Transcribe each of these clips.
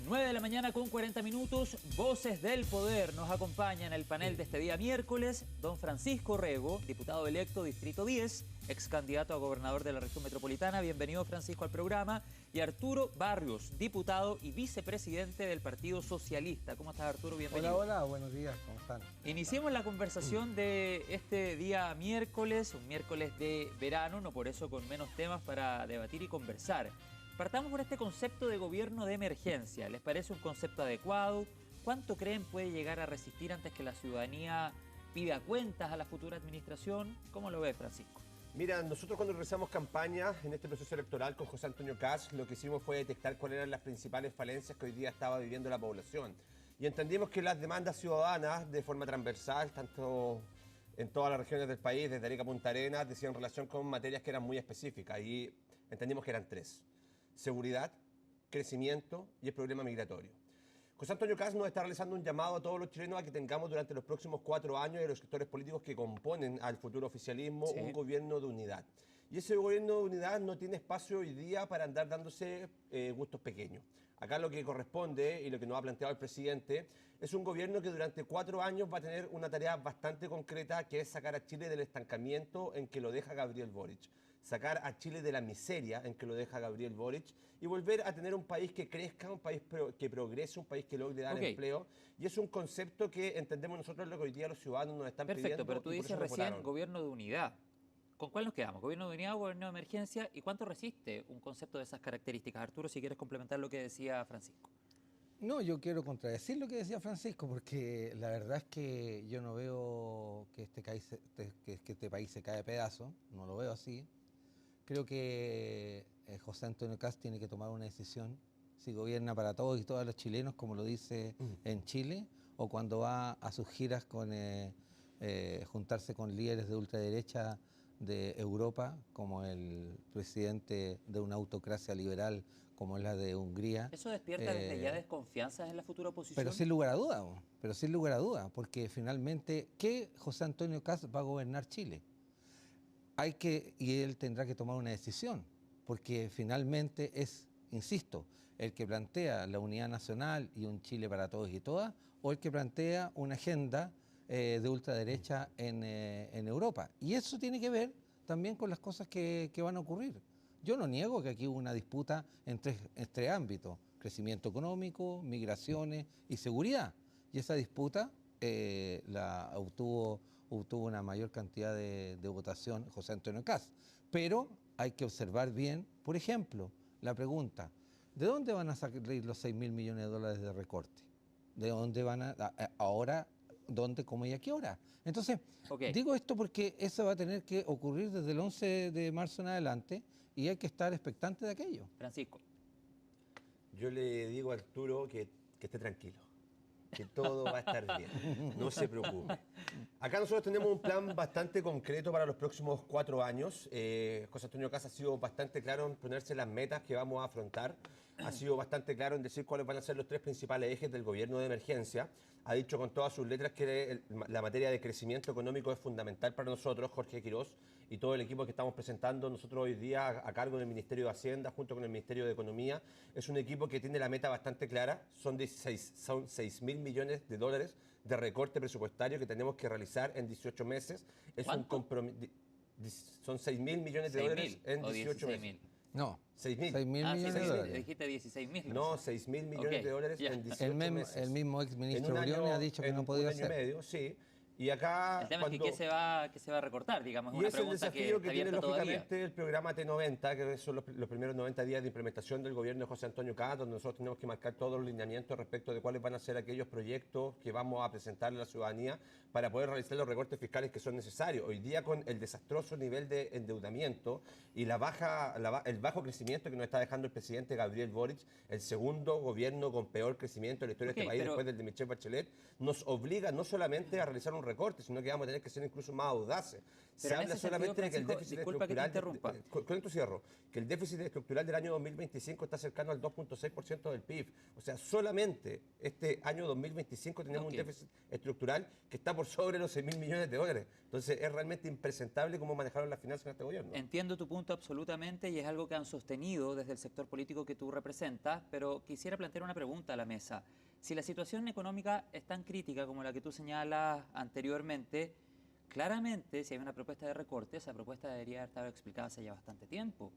9 de la mañana con 40 minutos, Voces del Poder. Nos acompaña en el panel de este día miércoles don Francisco Rego, diputado electo Distrito 10, ex candidato a gobernador de la región metropolitana. Bienvenido, Francisco, al programa. Y Arturo Barrios, diputado y vicepresidente del Partido Socialista. ¿Cómo estás, Arturo? Bienvenido. Hola, buenos días, ¿cómo están? Iniciemos la conversación de este día miércoles, un miércoles de verano, no por eso con menos temas para debatir y conversar. Partamos por este concepto de gobierno de emergencia. ¿Les parece un concepto adecuado? ¿Cuánto creen puede llegar a resistir antes que la ciudadanía pida cuentas a la futura administración? ¿Cómo lo ve, Francisco? Mira, nosotros cuando realizamos campaña en este proceso electoral con José Antonio Kast, lo que hicimos fue detectar cuáles eran las principales falencias que hoy día estaba viviendo la población. Y entendimos que las demandas ciudadanas, de forma transversal, tanto en todas las regiones del país, desde Arica a Punta Arenas, decían relación con materias que eran muy específicas. Y entendimos que eran tres: seguridad, crecimiento y el problema migratorio. José Antonio Kast nos está realizando un llamado a todos los chilenos a que tengamos durante los próximos 4 años y los sectores políticos que componen al futuro oficialismo un gobierno de unidad. Y ese gobierno de unidad no tiene espacio hoy día para andar dándose gustos pequeños. Acá lo que corresponde y lo que nos ha planteado el presidente es un gobierno que durante 4 años va a tener una tarea bastante concreta, que es sacar a Chile del estancamiento en que lo deja Gabriel Boric, sacar a Chile de la miseria en que lo deja Gabriel Boric y volver a tener un país que crezca, un país que progrese, un país que logre dar empleo. Y es un concepto que entendemos nosotros lo que hoy día los ciudadanos nos están pidiendo. Perfecto, pero tú dices recién gobierno de unidad. ¿Con cuál nos quedamos? ¿Gobierno de unidad o gobierno de emergencia? ¿Y cuánto resiste un concepto de esas características? Arturo, si quieres complementar lo que decía Francisco. No, yo quiero contradecir lo que decía Francisco, porque la verdad es que yo no veo que este país se cae de pedazos, no lo veo así. Creo que José Antonio Kast tiene que tomar una decisión, si gobierna para todos y todos los chilenos, como lo dice en Chile, o cuando va a sus giras con juntarse con líderes de ultraderecha de Europa, como el presidente de una autocracia liberal como es la de Hungría. ¿Eso despierta desde ya desconfianzas en la futura oposición? Pero sin lugar a duda, porque finalmente, ¿qué José Antonio Kast va a gobernar Chile? Y él tendrá que tomar una decisión, porque finalmente es, insisto, el que plantea la unidad nacional y un Chile para todos y todas, o el que plantea una agenda de ultraderecha en Europa. Y eso tiene que ver también con las cosas que van a ocurrir. Yo no niego que aquí hubo una disputa en tres ámbitos: crecimiento económico, migraciones y seguridad. Y esa disputa obtuvo una mayor cantidad de votación José Antonio Kast. Pero hay que observar bien, por ejemplo, la pregunta: ¿de dónde van a salir los 6.000 millones de dólares de recorte? ¿De dónde van ahora? ¿Dónde, cómo y a qué hora? Entonces, digo esto porque eso va a tener que ocurrir desde el 11 de marzo en adelante y hay que estar expectante de aquello. Francisco. Yo le digo a Arturo que esté tranquilo, que todo va a estar bien, no se preocupe. Acá nosotros tenemos un plan bastante concreto para los próximos 4 años. José Antonio Kast ha sido bastante claro en ponerse las metas que vamos a afrontar. Ha sido bastante claro en decir cuáles van a ser los 3 principales ejes del gobierno de emergencia. Ha dicho con todas sus letras que la materia de crecimiento económico es fundamental para nosotros, Jorge Quirós, y todo el equipo que estamos presentando nosotros hoy día a cargo del Ministerio de Hacienda, junto con el Ministerio de Economía. Es un equipo que tiene la meta bastante clara. Son 6.000 millones de dólares de recorte presupuestario que tenemos que realizar en 18 meses. Es un compromiso. Son 6.000 millones de dólares en 18 meses. No, 6.000 millones de dólares. Dijiste 16.000. No, 6.000 millones de dólares en 18 meses. El mismo exministro Briones ha dicho que no podía ser. En un año y medio, sí. Y acá, el tema es que ¿qué se va a recortar? Digamos, y una es el pregunta desafío que tiene lógicamente todavía el programa T90, que son los primeros 90 días de implementación del gobierno de José Antonio Kast, donde nosotros tenemos que marcar todos los lineamientos respecto de cuáles van a ser aquellos proyectos que vamos a presentarle a la ciudadanía para poder realizar los recortes fiscales que son necesarios. Hoy día, con el desastroso nivel de endeudamiento y el bajo crecimiento que nos está dejando el presidente Gabriel Boric, el segundo gobierno con peor crecimiento de la historia de este país, después del de Michelle Bachelet, nos obliga no solamente a realizar un recortes, sino que vamos a tener que ser incluso más audaces. Se Pero en habla ese solamente sentido, de que el Francisco, déficit disculpa que te estructural... interrumpa. Con esto cierro. Que el déficit estructural del año 2025 está cercano al 2.6% del PIB. O sea, solamente este año 2025 tenemos un déficit estructural que está por sobre los 6.000 millones de dólares. Entonces, es realmente impresentable cómo manejaron las finanzas en este gobierno. Entiendo tu punto absolutamente y es algo que han sostenido desde el sector político que tú representas, pero quisiera plantear una pregunta a la mesa. Si la situación económica es tan crítica como la que tú señalas anteriormente, claramente si hay una propuesta de recorte, esa propuesta debería haber estado explicada hace ya bastante tiempo.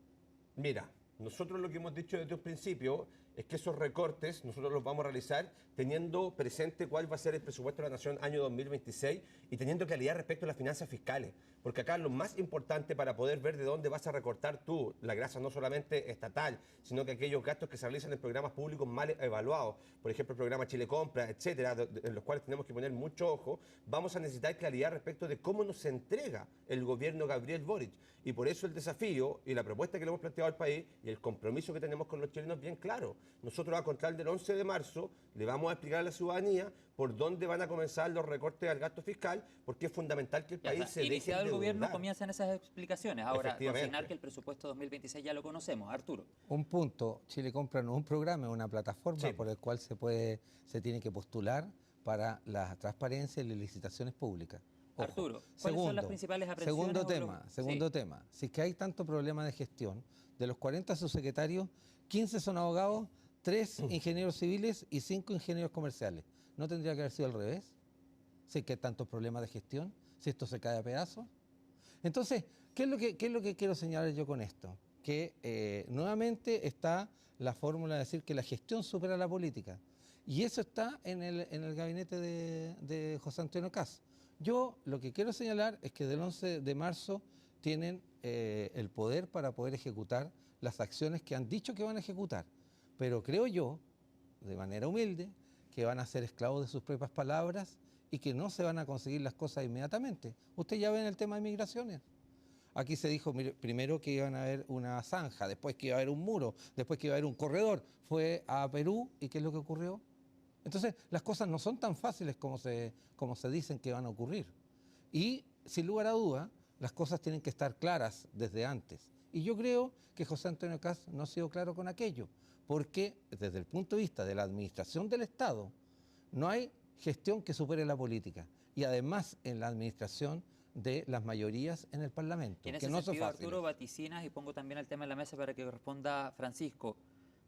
Mira, nosotros lo que hemos dicho desde un principio es que esos recortes nosotros los vamos a realizar teniendo presente cuál va a ser el presupuesto de la Nación año 2026 y teniendo claridad respecto a las finanzas fiscales. Porque acá lo más importante para poder ver de dónde vas a recortar tú la grasa no solamente estatal, sino que aquellos gastos que se realizan en programas públicos mal evaluados, por ejemplo el programa Chile Compra, etcétera, en los cuales tenemos que poner mucho ojo, vamos a necesitar claridad respecto de cómo nos entrega el gobierno Gabriel Boric. Y por eso el desafío y la propuesta que le hemos planteado al país y el compromiso que tenemos con los chilenos es bien claro. Nosotros a contar del 11 de marzo le vamos a explicar a la ciudadanía por dónde van a comenzar los recortes al gasto fiscal, porque es fundamental que el país se deje iniciado el gobierno endeudar. comienzan esas explicaciones. Ahora, Efectivamente. consignar que el presupuesto 2026 ya lo conocemos. Arturo. Un punto, Chile Compra no es un programa, es una plataforma Sí. por el cual se tiene que postular para la transparencia y las licitaciones públicas. Ojo. Arturo, ¿cuáles son las principales aprensiones? Segundo tema, si es que hay tanto problema de gestión, de los 40 subsecretarios, 15 son abogados, 3 ingenieros civiles y 5 ingenieros comerciales. ¿No tendría que haber sido al revés? Si es que hay tantos problemas de gestión, si esto se cae a pedazos. Entonces, ¿qué es lo que quiero señalar yo con esto? Que nuevamente está la fórmula de decir que la gestión supera la política. Y eso está en el gabinete de José Antonio Kast. Yo lo que quiero señalar es que del 11 de marzo tienen el poder para poder ejecutar las acciones que han dicho que van a ejecutar. Pero creo yo, de manera humilde, que van a ser esclavos de sus propias palabras y que no se van a conseguir las cosas inmediatamente. Usted ya ve en el tema de migraciones. Aquí se dijo primero que iban a haber una zanja, después que iba a haber un muro, después que iba a haber un corredor. Fue a Perú y ¿qué es lo que ocurrió? Entonces, las cosas no son tan fáciles como se dicen que van a ocurrir. Y, sin lugar a duda, las cosas tienen que estar claras desde antes. Y yo creo que José Antonio Kast no ha sido claro con aquello, porque desde el punto de vista de la administración del Estado, no hay gestión que supere la política. Y además, en la administración de las mayorías en el Parlamento. Y en ese sentido, Arturo, vaticinas, y pongo también el tema en la mesa para que responda Francisco,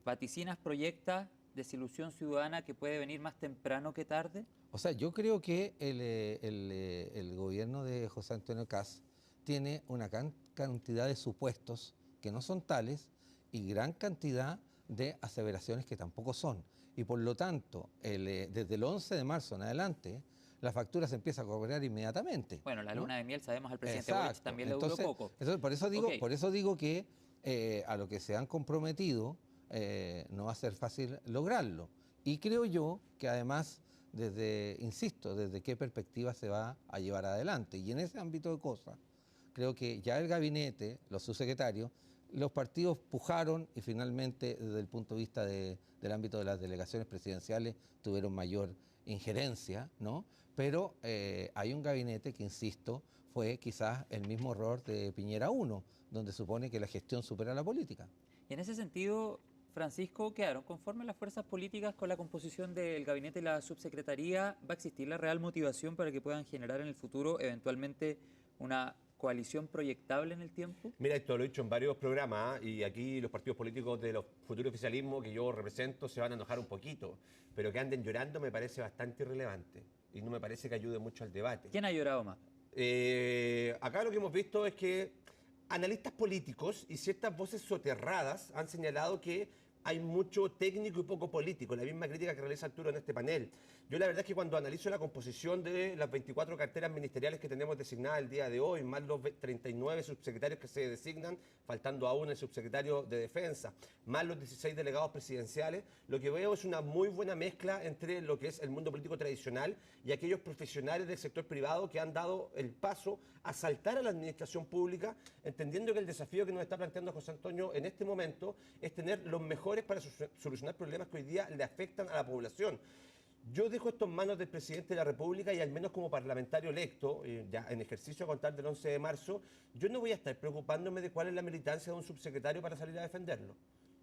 ¿vaticinas proyecta desilusión ciudadana que puede venir más temprano que tarde? O sea, yo creo que el gobierno de José Antonio Kast tiene una cantidad de supuestos que no son tales y gran cantidad de aseveraciones que tampoco son. Y por lo tanto, desde el 11 de marzo en adelante, la factura se empieza a cobrar inmediatamente. Bueno, la luna de miel, sabemos, al presidente Exacto. Boric también le duró poco. Entonces, por eso digo que a lo que se han comprometido no va a ser fácil lograrlo. Y creo yo que además, insisto, desde qué perspectiva se va a llevar adelante. Y en ese ámbito de cosas, creo que ya el gabinete, los subsecretarios, los partidos pujaron y finalmente desde el punto de vista del ámbito de las delegaciones presidenciales tuvieron mayor injerencia, ¿no? Pero hay un gabinete que, insisto, fue quizás el mismo error de Piñera 1, donde supone que la gestión supera la política. Y en ese sentido, Francisco, ¿quedaron conformes las fuerzas políticas con la composición del gabinete y la subsecretaría? ¿Va a existir la real motivación para que puedan generar en el futuro eventualmente una coalición proyectable en el tiempo? Mira, esto lo he dicho en varios programas y aquí los partidos políticos de los futuros oficialismos que yo represento se van a enojar un poquito, pero que anden llorando me parece bastante irrelevante y no me parece que ayude mucho al debate. ¿Quién ha llorado más? Acá lo que hemos visto es que analistas políticos y ciertas voces soterradas han señalado que hay mucho técnico y poco político, la misma crítica que realiza Arturo en este panel. Yo la verdad es que cuando analizo la composición de las 24 carteras ministeriales que tenemos designadas el día de hoy, más los 39 subsecretarios que se designan, faltando aún el subsecretario de Defensa, más los 16 delegados presidenciales, lo que veo es una muy buena mezcla entre lo que es el mundo político tradicional y aquellos profesionales del sector privado que han dado el paso a saltar a la administración pública, entendiendo que el desafío que nos está planteando José Antonio en este momento es tener los mejores para solucionar problemas que hoy día le afectan a la población. Yo dejo esto en manos del presidente de la República y al menos como parlamentario electo, ya en ejercicio a contar del 11 de marzo, yo no voy a estar preocupándome de cuál es la militancia de un subsecretario para salir a defenderlo.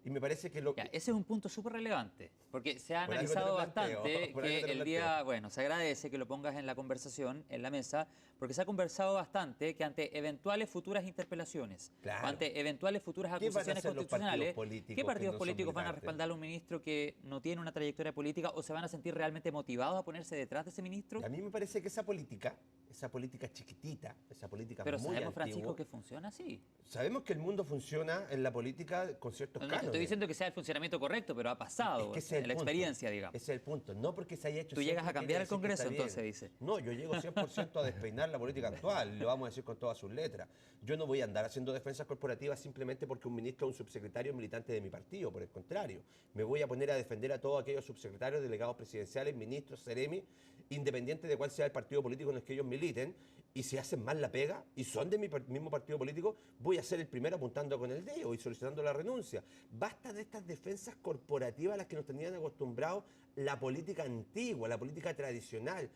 Y me parece que Ya, ese es un punto súper relevante, porque se ha Por algo te analizado lo planteo, bastante por algo que te lo el planteo. día, bueno, se agradece que lo pongas en la conversación, en la mesa, porque se ha conversado bastante que ante eventuales futuras interpelaciones, Claro. o ante eventuales futuras ¿Qué van a acusaciones hacer los constitucionales, partidos políticos ¿qué que partidos no son políticos van a militantes? respaldar a un ministro que no tiene una trayectoria política o se van a sentir realmente motivados a ponerse detrás de ese ministro? A mí me parece que esa política chiquitita, esa política Pero muy sabemos, Francisco, antigua, que funciona así. sabemos que el mundo funciona en la política con ciertos No te cánones. estoy diciendo que sea el funcionamiento correcto, pero ha pasado, Es que ese es en la el punto. experiencia, digamos. Ese es el punto. No porque se haya hecho Tú llegas siempre a cambiar quiere el decir que Congreso, está bien. entonces, dice. No, yo llego 100% a despeinar la política actual, lo vamos a decir con todas sus letras. Yo no voy a andar haciendo defensas corporativas simplemente porque un ministro o un subsecretario es militante de mi partido, por el contrario. Me voy a poner a defender a todos aquellos subsecretarios, delegados presidenciales, ministros, seremi, independiente de cuál sea el partido político en el que ellos militen, y si hacen mal la pega y son de mi mismo partido político, voy a ser el primero apuntando con el dedo y solicitando la renuncia. Basta de estas defensas corporativas a las que nos tenían acostumbrados la política antigua, la política tradicional.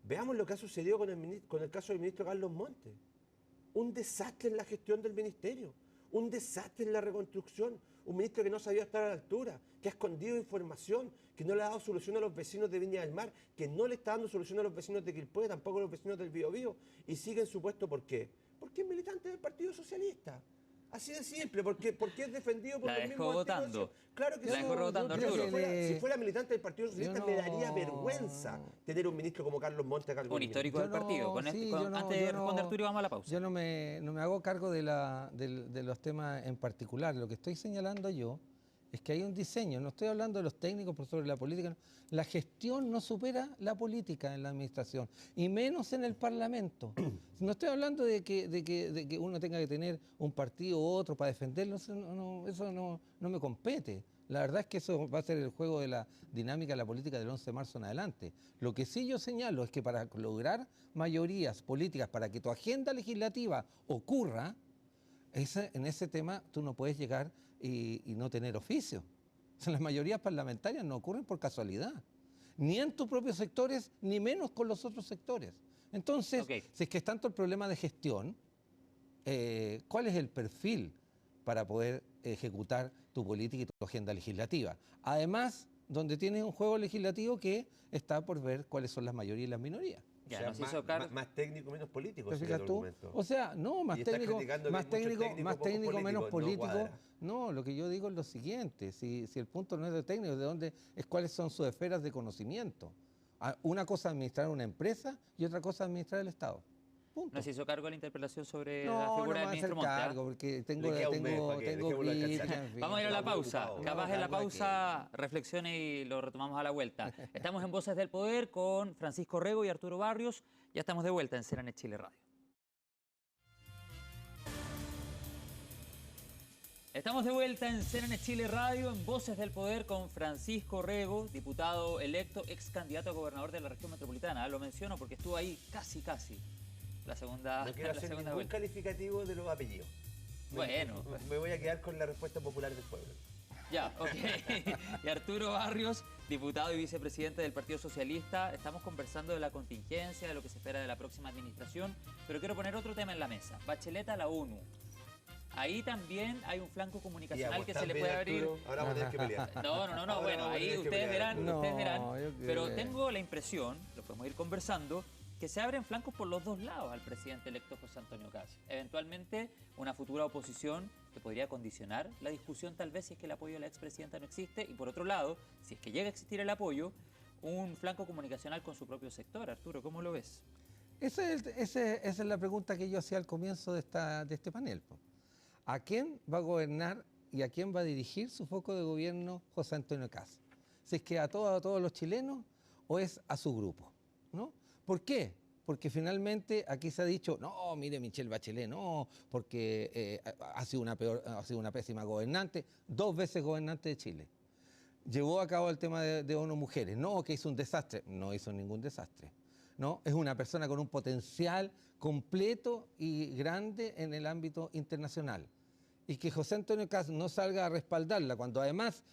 Veamos lo que ha sucedido con el caso del ministro Carlos Montes. Un desastre en la gestión del ministerio, un desastre en la reconstrucción, un ministro que no sabía estar a la altura, que ha escondido información, que no le ha dado solución a los vecinos de Viña del Mar, que no le está dando solución a los vecinos de Quilpué, tampoco a los vecinos del Biobío, y sigue en su puesto. ¿Por qué? Porque es militante del Partido Socialista. Así de simple, porque es defendido por La los dejó mismos votando. antiguos. Claro que La sí. dejó votando, Mira, Arturo. si fuera militante del Partido Socialista, Yo me daría no- vergüenza tener un ministro como Carlos Montes a cargo Un del histórico Yo del partido. Con no, este- sí, con- yo no- antes yo de responder, no- Arturo, vamos a la pausa. Yo no me hago cargo de los temas en particular. Lo que estoy señalando yo es que hay un diseño. No estoy hablando de los técnicos por sobre la política. No. La gestión no supera la política en la administración, y menos en el Parlamento. No estoy hablando de que uno tenga que tener un partido u otro para defenderlo. Eso no me compete. La verdad es que eso va a ser el juego de la dinámica de la política del 11 de marzo en adelante. Lo que sí yo señalo es que para lograr mayorías políticas, para que tu agenda legislativa ocurra, en ese tema tú no puedes llegar y no tener oficio. O sea, las mayorías parlamentarias no ocurren por casualidad, ni en tus propios sectores, ni menos con los otros sectores. Entonces, Ok. si es que es tanto el problema de gestión, ¿cuál es el perfil para poder ejecutar tu política y tu agenda legislativa? Además, donde tienes un juego legislativo que está por ver cuáles son las mayorías y las minorías. Ya, O sea, nos más, hizo cargo. más técnico, menos político. ¿Te sería fijas tu tú? argumento. O sea, no, más Y estás técnico, criticando que más hay muchos técnico, técnicos, más pocos técnico, menos políticos, no político. cuadra. No, lo que yo digo es lo siguiente, si el punto no es de técnico, de dónde es cuáles son sus esferas de conocimiento. Una cosa es administrar una empresa y otra cosa es administrar el Estado. Punto. Nos hizo cargo la interpelación sobre la No, figura no me del voy a hacer ministro Montes. ¿ah? cargo porque tengo Le queda un mes, ¿para qué? tengo Dejémoslo gripe, descansar. en fin. Vamos a ir a la Está muy pausa. ocupado. Capaz No, en la cargo aquí. pausa reflexione y lo retomamos a la vuelta. Estamos en Voces del Poder con Francisco Rego y Arturo Barrios. Ya estamos de vuelta en Ceranet Chile Radio. Estamos de vuelta en Ceranet Chile Radio, en Voces del Poder con Francisco Rego, diputado electo, ex candidato a gobernador de la región metropolitana. Lo menciono porque estuvo ahí casi, la segunda, No quiero la hacer segunda ningún vuelta. calificativo de los apellidos. Bueno. Me voy a quedar con la respuesta popular del pueblo. Ya, ok. Y Arturo Barrios, diputado y vicepresidente del Partido Socialista. Estamos conversando de la contingencia, de lo que se espera de la próxima administración, pero quiero poner otro tema en la mesa. Bachelet a la ONU. Ahí también hay un flanco comunicacional que se le puede abrir. Ahora vamos a tener que pelear. No, Ahora bueno, vamos a ahí tener que ustedes pelear. verán, No, ustedes verán. yo creo Pero que- tengo la impresión, lo podemos ir conversando, que se abren flancos por los dos lados al presidente electo José Antonio Kast. Eventualmente, una futura oposición que podría condicionar la discusión, tal vez, si es que el apoyo de la expresidenta no existe. Y por otro lado, si es que llega a existir el apoyo, un flanco comunicacional con su propio sector. Arturo, ¿cómo lo ves? Esa es la pregunta que yo hacía al comienzo de este panel, po. ¿A quién va a gobernar y a quién va a dirigir su foco de gobierno José Antonio Kast? Si es que a todos los chilenos o es a su grupo, ¿no? ¿Por qué? Porque finalmente aquí se ha dicho, no, mire Michelle Bachelet, no, porque ha sido una pésima gobernante, 2 veces gobernante de Chile. Llevó a cabo el tema de ONU Mujeres, no, que hizo un desastre, no hizo ningún desastre. ¿No? Es una persona con un potencial completo y grande en el ámbito internacional. y que José Antonio Kast no salga a respaldarla, cuando además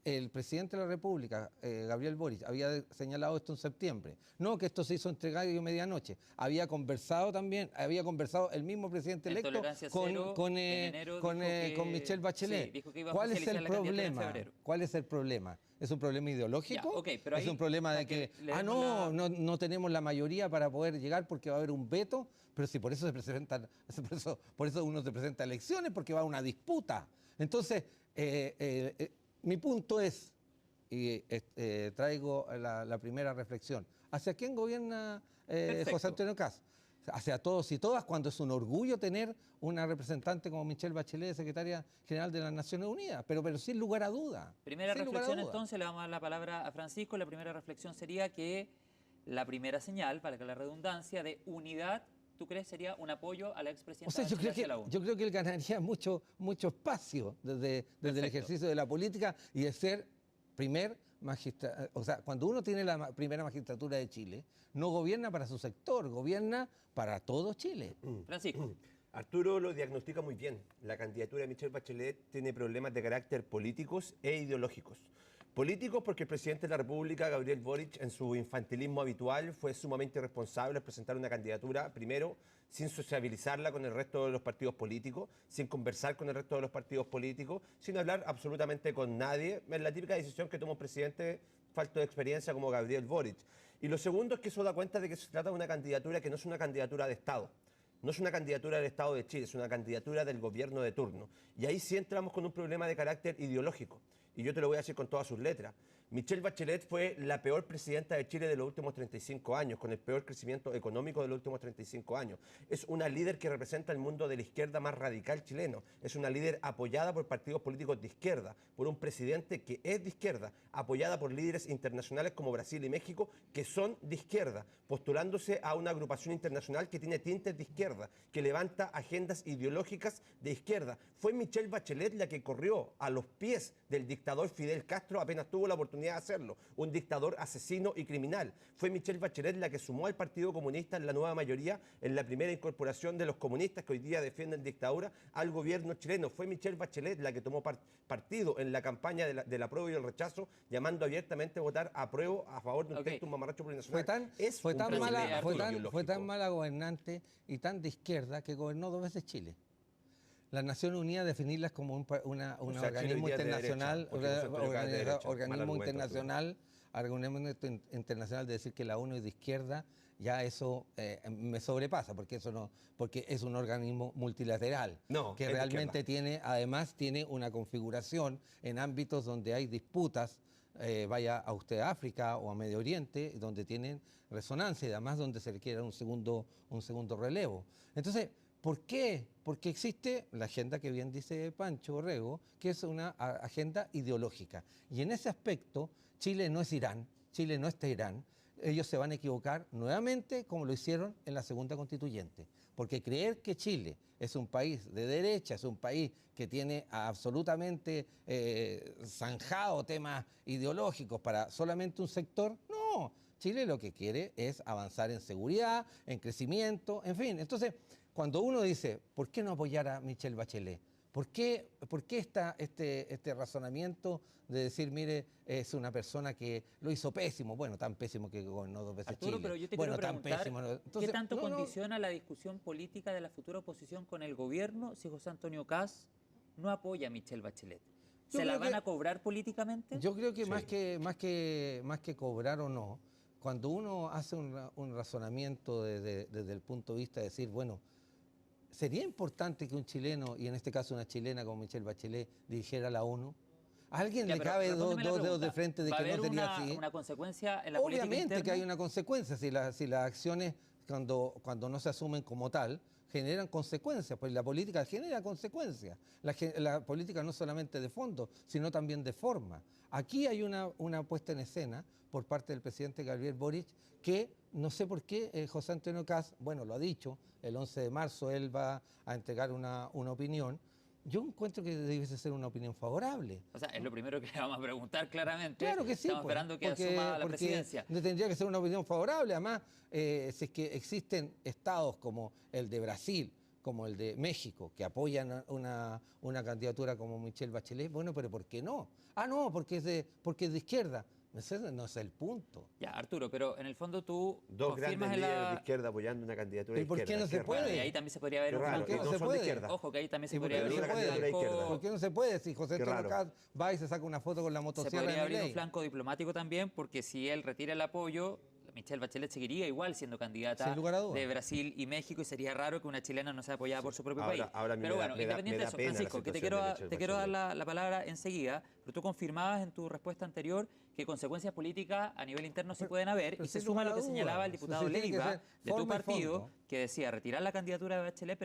el presidente de la República, Gabriel Boric, había señalado esto en septiembre. No, que esto se hizo entre gallo y medianoche. Había conversado también, había conversado el mismo presidente electo con Michelle Bachelet. Sí, dijo que iba a ¿Cuál es oficializar el la candidatura en problema? febrero. ¿Cuál es el problema? ¿Es un problema ideológico? Ya, ok, pero ¿Es ahí, un problema de para que, que le demos no tenemos la mayoría para poder llegar porque va a haber un veto? Pero si por eso por eso uno se presenta a elecciones, porque va a una disputa. Entonces, mi punto es, y traigo la primera reflexión, ¿hacia quién gobierna José Antonio Kast? Hacia todos y todas, cuando es un orgullo tener una representante como Michelle Bachelet, secretaria general de las Naciones Unidas, pero sin lugar a duda. Primera reflexión, entonces, le vamos a dar la palabra a Francisco. La primera reflexión sería que la primera señal, para que la redundancia, de unidad, ¿tú crees sería un apoyo a la expresidenta? O sea, yo creo que él ganaría mucho espacio desde el ejercicio de la política y de ser primer magistrado. O sea, cuando uno tiene la primera magistratura de Chile, no gobierna para su sector, gobierna para todo Chile. Francisco. Arturo lo diagnostica muy bien. La candidatura de Michelle Bachelet tiene problemas de carácter políticos e ideológicos. Políticos porque el presidente de la República, Gabriel Boric, en su infantilismo habitual, fue sumamente irresponsable al presentar una candidatura, primero, sin sociabilizarla con el resto de los partidos políticos, sin conversar con el resto de los partidos políticos, sin hablar absolutamente con nadie. Es la típica decisión que toma un presidente falto de experiencia como Gabriel Boric. Y lo segundo es que eso da cuenta de que se trata de una candidatura que no es una candidatura de Estado. No es una candidatura del Estado de Chile, es una candidatura del gobierno de turno. Y ahí sí entramos con un problema de carácter ideológico. Y yo te lo voy a decir con todas sus letras. Michelle Bachelet fue la peor presidenta de Chile de los últimos 35 años, con el peor crecimiento económico de los últimos 35 años. Es una líder que representa el mundo de la izquierda más radical chileno. Es una líder apoyada por partidos políticos de izquierda, por un presidente que es de izquierda, apoyada por líderes internacionales como Brasil y México, que son de izquierda, postulándose a una agrupación internacional que tiene tintes de izquierda, que levanta agendas ideológicas de izquierda. Fue Michelle Bachelet la que corrió a los pies del dictador Fidel Castro apenas tuvo la oportunidad de hacerlo, un dictador asesino y criminal. Fue Michelle Bachelet la que sumó al Partido Comunista en la nueva mayoría, en la primera incorporación de los comunistas que hoy día defienden dictadura al gobierno chileno. Fue Michelle Bachelet la que tomó partido en la campaña del apruebo y el rechazo, llamando abiertamente a votar apruebo a favor de un texto, un mamarracho plurinacional. Fue tan mala gobernante y tan de izquierda que gobernó 2 veces Chile. Las Naciones Unidas definirlas como un organismo internacional, de decir que la ONU es de izquierda, ya eso me sobrepasa, porque es un organismo multilateral, que realmente además tiene una configuración en ámbitos donde hay disputas. Vaya a usted a África o a Medio Oriente, donde tienen resonancia y además donde se requiere un segundo relevo. Entonces, ¿por qué? Porque existe la agenda que bien dice Pancho Orrego, que es una agenda ideológica. Y en ese aspecto, Chile no es Irán, Chile no es Teherán. Ellos se van a equivocar nuevamente como lo hicieron en la segunda constituyente. Porque creer que Chile es un país de derecha, es un país que tiene absolutamente zanjado temas ideológicos para solamente un sector, no. Chile lo que quiere es avanzar en seguridad, en crecimiento, en fin. Entonces, cuando uno dice, ¿por qué no apoyar a Michelle Bachelet? ¿Por qué está este razonamiento de decir, mire, es una persona que lo hizo pésimo? Bueno, tan pésimo que gobernó 2 veces Arturo, Chile. Pero yo te quiero preguntar, Entonces, ¿qué tanto condiciona la discusión política de la futura oposición con el gobierno si José Antonio Kast no apoya a Michelle Bachelet? ¿Se la van a cobrar políticamente? Yo creo que más que cobrar o no, cuando uno hace un razonamiento desde el punto de vista de decir, bueno, ¿sería importante que un chileno, y en este caso una chilena como Michelle Bachelet, dirigiera la ONU? ¿A alguien le cabe dos dedos de frente de que no sería así? ¿Una consecuencia en la política interna? Obviamente que hay una consecuencia. Si las acciones, cuando no se asumen como tal, generan consecuencias, pues la política genera consecuencias. La política no solamente de fondo, sino también de forma. Aquí hay una puesta en escena por parte del presidente Gabriel Boric que no sé por qué José Antonio Kast, bueno, lo ha dicho, el 11 de marzo él va a entregar una opinión. Yo encuentro que debiese ser una opinión favorable. O sea, es lo primero que le vamos a preguntar claramente. Claro que sí. Estamos esperando que asuma la presidencia. Tendría que ser una opinión favorable. Además, si es que existen estados como el de Brasil, como el de México, que apoyan una candidatura como Michelle Bachelet, bueno, pero ¿por qué no? Ah, no, porque es de izquierda. Ese no es el punto. Ya, Arturo, pero en el fondo tú Dos grandes confirmas en líderes de izquierda apoyando una candidatura de ¿Y por izquierda. qué no se Qué puede? raro. Y ahí también se podría ver Qué un raro, ¿Por qué y no no se son de puede? izquierda. Ojo, que ahí también se ¿Y por podría qué abrir no un se puede? Candidatura de izquierda. flanco, ¿Por qué no se puede? Si José Qué Antonio raro. Caz va y se saca una foto con la se motosierra podría de abrir un Milei. flanco diplomático también, porque si él retira el apoyo, Michelle Bachelet seguiría igual siendo candidata Sin lugar a dudas. de Brasil y México, y sería raro que una chilena no sea apoyada por su propio Ahora- país. ahora a mí Pero me da- bueno, me da- independiente me de da eso, pena la Francisco, que te situación de Michelle te quiero dar Bachelet. la palabra enseguida, pero tú confirmabas en tu respuesta anterior que consecuencias políticas a nivel interno sí pueden haber, pero y se sin suma a lugar lo a que dudas. señalaba el Eso diputado sí tiene que Leiva ser de tu forma y partido, fondo. que decía retirar la candidatura de Bachelet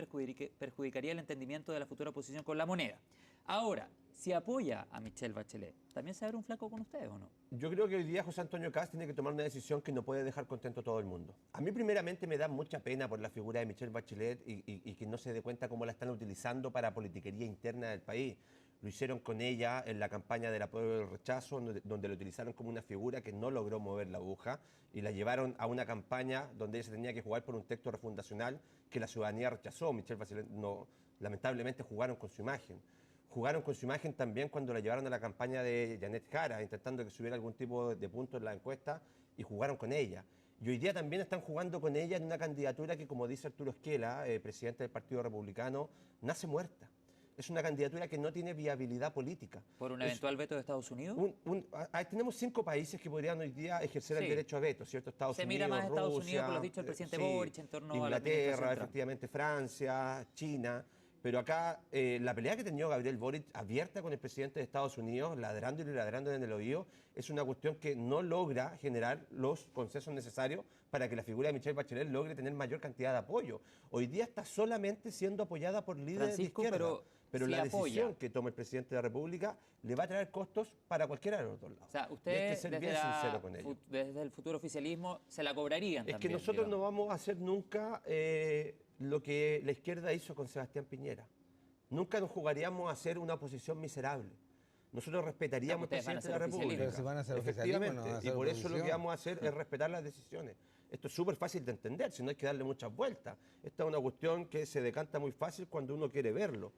perjudicaría el entendimiento de la futura oposición con la moneda. Ahora, si apoya a Michelle Bachelet, ¿también se abre un flanco con ustedes o no? Yo creo que hoy día José Antonio Caz tiene que tomar una decisión que no puede dejar contento a todo el mundo. A mí primeramente me da mucha pena por la figura de Michelle Bachelet y que no se dé cuenta cómo la están utilizando para politiquería interna del país. Lo hicieron con ella en la campaña del apoyo del rechazo, donde lo utilizaron como una figura que no logró mover la aguja y la llevaron a una campaña donde ella se tenía que jugar por un texto refundacional que la ciudadanía rechazó. Michelle Bachelet no, lamentablemente jugaron con su imagen. Jugaron con su imagen también cuando la llevaron a la campaña de Janet Jara, intentando que subiera algún tipo de punto en la encuesta, y jugaron con ella. Y hoy día también están jugando con ella en una candidatura que, como dice Arturo Esquela, presidente del Partido Republicano, nace muerta. Es una candidatura que no tiene viabilidad política. ¿Por un Es eventual veto de Estados Unidos? tenemos 5 países que podrían hoy día ejercer el Sí. derecho a veto, ¿cierto? Estados Se Unidos, mira más a Estados Rusia, Unidos por los dichos del presidente sí, Boric en torno a la administración Inglaterra, Trump. efectivamente Francia, China. Pero acá la pelea que ha tenido Gabriel Boric abierta con el presidente de Estados Unidos, ladrándole y ladrándole en el oído, es una cuestión que no logra generar los consensos necesarios para que la figura de Michelle Bachelet logre tener mayor cantidad de apoyo. Hoy día está solamente siendo apoyada por líderes Francisco, de izquierda. Pero si la apoya. decisión que tome el presidente de la República le va a traer costos para cualquiera de los dos lados. O sea, Y hay usted que ser desde, bien sincero con ello. desde el futuro oficialismo se la cobrarían Es que también, nosotros digamos. no vamos a hacer nunca lo que la izquierda hizo con Sebastián Piñera. Nunca nos jugaríamos a hacer una oposición miserable. Nosotros respetaríamos al ustedes van a presidente de la ser República. oficialismo. Pero si van a ser oficialismo, Efectivamente. no van a Y ser por eso lo que oposición. vamos a hacer es respetar las decisiones. Esto es súper fácil de entender, si no hay que darle muchas vueltas. Esta es una cuestión que se decanta muy fácil cuando uno quiere verlo.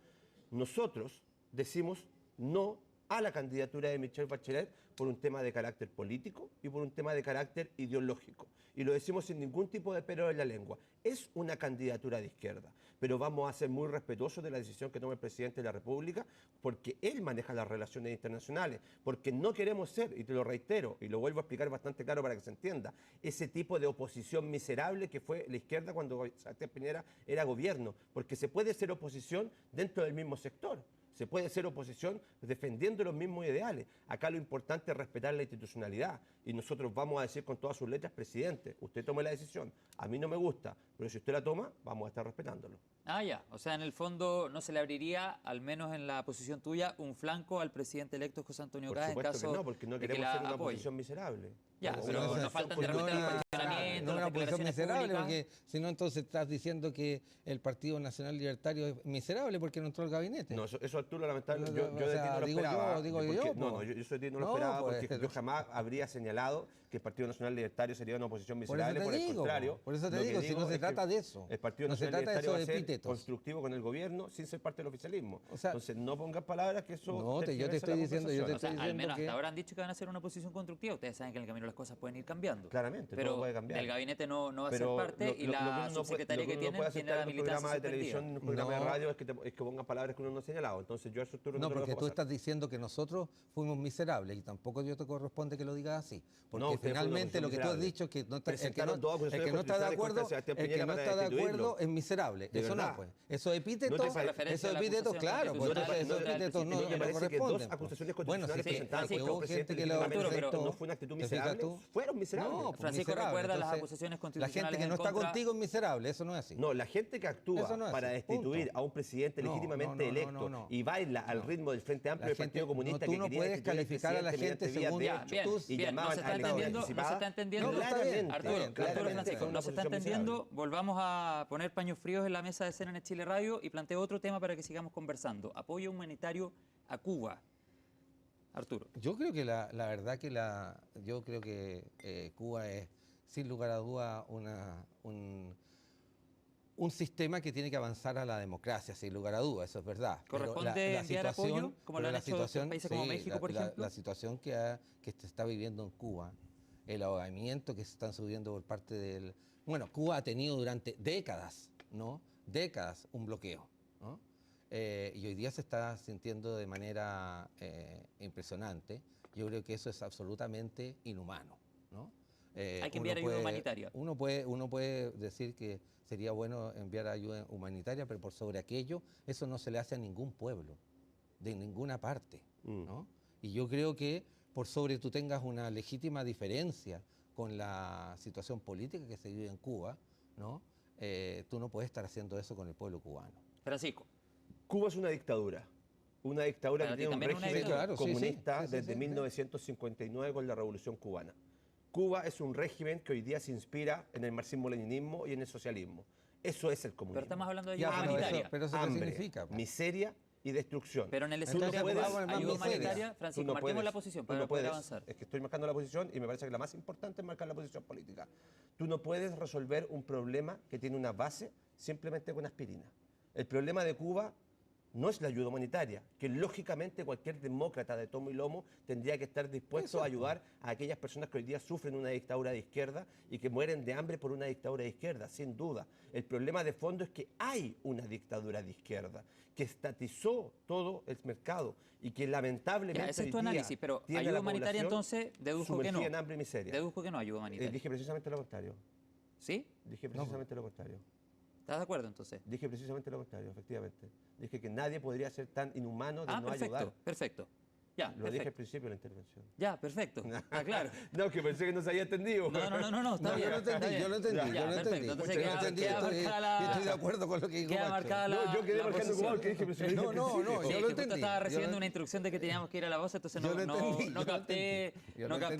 Nosotros decimos no a la candidatura de Michelle Bachelet por un tema de carácter político y por un tema de carácter ideológico. Y lo decimos sin ningún tipo de pero en la lengua. Es una candidatura de izquierda, pero vamos a ser muy respetuosos de la decisión que tome el presidente de la República, porque él maneja las relaciones internacionales, porque no queremos ser, y te lo reitero, y lo vuelvo a explicar bastante claro para que se entienda, ese tipo de oposición miserable que fue la izquierda cuando Sebastián Piñera era gobierno, porque se puede ser oposición dentro del mismo sector. Se puede ser oposición defendiendo los mismos ideales. Acá lo importante es respetar la institucionalidad. Y nosotros vamos a decir con todas sus letras, presidente, usted tome la decisión. A mí no me gusta, pero si usted la toma, vamos a estar respetándolo. Ah, ya. O sea, en el fondo no se le abriría, al menos en la posición tuya, un flanco al presidente electo José Antonio Por Caz en supuesto caso que no, porque no de que queremos la ser una apoye. oposición miserable. Ya, No, pero una nos oposición faltan de con repente los una- cuestionamientos, No las una posición declaraciones miserable, públicas. porque si no, entonces estás diciendo que el Partido Nacional Libertario es miserable porque no entró al gabinete. No, eso Arturo, lamentable, No, yo o de ti sea, no lo digo yo, esperaba. digo porque- yo, no, po. yo de ti no lo No, esperaba pues, porque yo jamás habría señalado que el Partido Nacional Libertario sería una oposición Por eso miserable, te por el digo, contrario. por eso te lo que digo, si no se es que trata de eso. El Partido No se Nacional trata de Libertario va a esos ser epítetos. constructivo con el gobierno sin ser parte del oficialismo. O sea, Entonces no pongas palabras que eso No, yo te tergiversa estoy la diciendo, yo te conversación. O sea, estoy al diciendo menos que- hasta ahora han dicho que van a hacer una posición constructiva. Ustedes saben que en el camino las cosas pueden ir cambiando. Claramente, pero todo puede cambiar. del gabinete no va a Pero ser parte y la subsecretaria que uno no tienen puede tiene aceptar la en un militancia programa de televisión, suspendida. en un programa de No. radio, es que pongan palabras que uno no ha señalado. Entonces yo a eso Arturo No, te lo porque dejo tú pasar. estás diciendo que nosotros fuimos miserables y tampoco yo te corresponde que lo digas así. Porque No, ustedes fueron una finalmente lo que tú has miserable. dicho es que no está, el que Presentaron dos no acusaciones está de constitucionales acuerdo, contra Sebastián el que Piñera no para está de acuerdo destituirlo. es miserable. De Eso verdad. no, pues. Esos epítetos, ¿No te parece- referencia esos a la epítetos, acusación claro, pues constitucional entonces esos contra el epítetos no, ¿No te no parece que dos corresponden. acusaciones Bueno, constitucionales sí, sí, presentadas Francisco, contra un hubo presidente gente que lo legítimamente Arturo, electo pero- no fue una actitud ¿te fijas miserable? tú? Fueron miserables. No, pues, Francisco miserable. recuerda las Entonces, acusaciones la constitucionales gente que no en está contra- contigo es miserable, eso no es así. No, la gente que actúa Eso no es para así, destituir punto. a un presidente No, legítimamente no, no, electo no. y baila al ritmo del Frente Amplio La del gente- Partido Comunista tú que no quería puedes destituir al calificar a la presidente gente mediante según vías de ya, hecho tus- y bien, no llamaban se a está la entendiendo, no se anticipada. está entendiendo. No, está bien, Claramente, Arturo, claramente. Arturo Francisco, fue una no se está posición entendiendo. miserable. Volvamos a poner paños fríos en la mesa de escena en Chile Radio y planteo otro tema para que sigamos conversando. Apoyo humanitario a Cuba. Arturo. Yo creo que la verdad que yo creo que Cuba es sin lugar a duda un un sistema que tiene que avanzar a la democracia, sin lugar a dudas, eso es verdad. ¿Corresponde enviar apoyo, como lo han hecho otros países como México, por ejemplo? La situación que se está viviendo en Cuba, el ahogamiento que se están subiendo por parte del... Bueno, Cuba ha tenido durante décadas, ¿no? Décadas un bloqueo, ¿no? Y hoy día se está sintiendo de manera impresionante. Yo creo que eso es absolutamente inhumano, ¿no? Hay que enviar ayuda humanitaria. Uno puede decir que sería bueno enviar ayuda humanitaria, pero por sobre aquello, eso no se le hace a ningún pueblo, de ninguna parte, ¿no? Y yo creo que por sobre tú tengas una legítima diferencia con la situación política que se vive en Cuba, ¿no? Tú no puedes estar haciendo eso con el pueblo cubano. Francisco. Cuba es una dictadura que tiene un régimen comunista desde 1959 con la Revolución Cubana. Cuba es un régimen que hoy día se inspira en el marxismo-leninismo y en el socialismo. Eso es el comunismo. Pero estamos hablando de ayuda humanitaria. Pero eso hambre, no significa. miseria y destrucción. Pero en el escenario de ayuda humanitaria, Francisco, marquemos la posición para poder avanzar. Es que estoy marcando la posición y me parece que la más importante es marcar la posición política. Tú no puedes resolver un problema que tiene una base simplemente con aspirina. El problema de Cuba no es la ayuda humanitaria, que lógicamente cualquier demócrata de tomo y lomo tendría que estar dispuesto a ayudar a aquellas personas que hoy día sufren una dictadura de izquierda y que mueren de hambre por una dictadura de izquierda, sin duda. El problema de fondo es que hay una dictadura de izquierda que estatizó todo el mercado y que lamentablemente ese es tu análisis, pero ayuda humanitaria entonces deduzco que no. En hambre y miseria. Deduzco que no ayuda humanitaria. Dije precisamente lo contrario. ¿Sí? Dije precisamente lo contrario. ¿Estás de acuerdo entonces? Dije precisamente lo contrario, efectivamente. Dije que nadie podría ser tan inhumano de no ayudar. Perfecto. Ya, Lo dije al principio de la intervención. Ya, perfecto. Está claro. No, que pensé que no se había entendido. No, está bien. Yo lo entendí. Entonces estoy de acuerdo con lo que dijo queda marcada No, yo quedé marcando como que dije, pero No, yo lo entendí. Estaba recibiendo una instrucción de que teníamos que ir a la voz, entonces no capté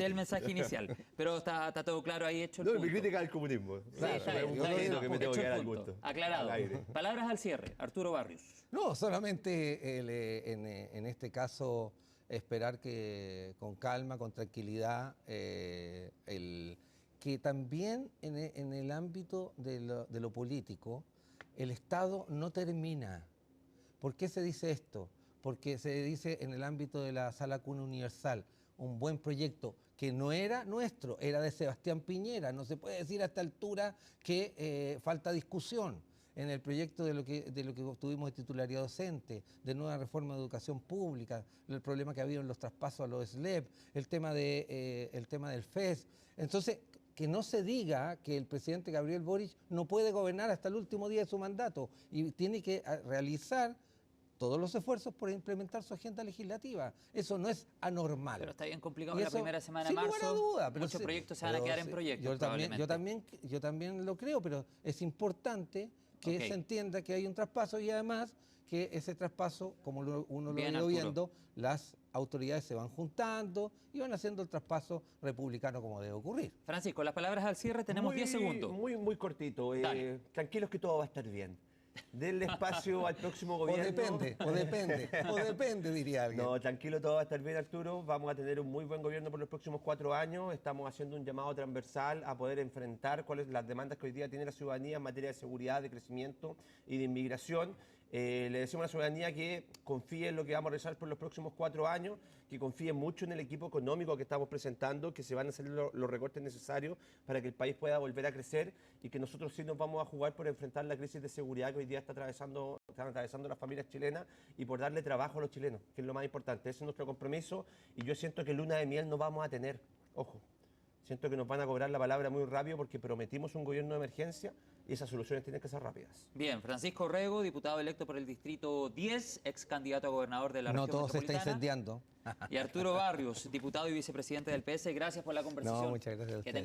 el mensaje inicial. Pero está todo claro ahí hecho el punto. Mi crítica al comunismo. Sí, está bien. Que me tengo que dar al gusto. Aclarado. Palabras al cierre. Arturo Barrios. No, solamente en este caso esperar que con calma, con tranquilidad, que también en el ámbito de lo político, el Estado no termina. ¿Por qué se dice esto? Porque se dice en el ámbito de la Sala Cuna Universal, un buen proyecto que no era nuestro, era de Sebastián Piñera. No se puede decir a esta altura que falta discusión en el proyecto de lo que obtuvimos de titularidad docente, de nueva reforma de educación pública, el problema que ha habido en los traspasos a los SLEP, el tema del FES. Entonces, que no se diga que el presidente Gabriel Boric no puede gobernar hasta el último día de su mandato y tiene que realizar todos los esfuerzos por implementar su agenda legislativa. Eso no es anormal. Pero está bien complicado en la primera semana de marzo. Sin lugar a duda, Pero muchos proyectos se van a quedar en proyectos, yo también lo creo, pero es importante que se entienda que hay un traspaso y además que ese traspaso, como uno lo ha ido viendo, las autoridades se van juntando y van haciendo el traspaso republicano como debe ocurrir. Francisco, las palabras al cierre, tenemos 10 segundos. Muy cortito. Tranquilos que todo va a estar bien. Denle espacio al próximo gobierno. O depende, diría alguien. No, tranquilo, todo va a estar bien, Arturo. Vamos a tener un muy buen gobierno por los próximos 4 años. Estamos haciendo un llamado transversal a poder enfrentar cuáles las demandas que hoy día tiene la ciudadanía en materia de seguridad, de crecimiento y de inmigración. Le decimos a la ciudadanía que confíe en lo que vamos a realizar por los próximos 4 años, que confíe mucho en el equipo económico que estamos presentando, que se van a hacer los recortes necesarios para que el país pueda volver a crecer y que nosotros sí nos vamos a jugar por enfrentar la crisis de seguridad que hoy día están atravesando las familias chilenas y por darle trabajo a los chilenos, que es lo más importante. Ese es nuestro compromiso y yo siento que luna de miel no vamos a tener. Ojo. Siento que nos van a cobrar la palabra muy rápido porque prometimos un gobierno de emergencia y esas soluciones tienen que ser rápidas. Bien, Francisco Rego, diputado electo por el Distrito 10, ex candidato a gobernador de la región metropolitana. No todo se está incendiando. Y Arturo Barrios, diputado y vicepresidente del PS. Gracias por la conversación. No, muchas gracias a ustedes.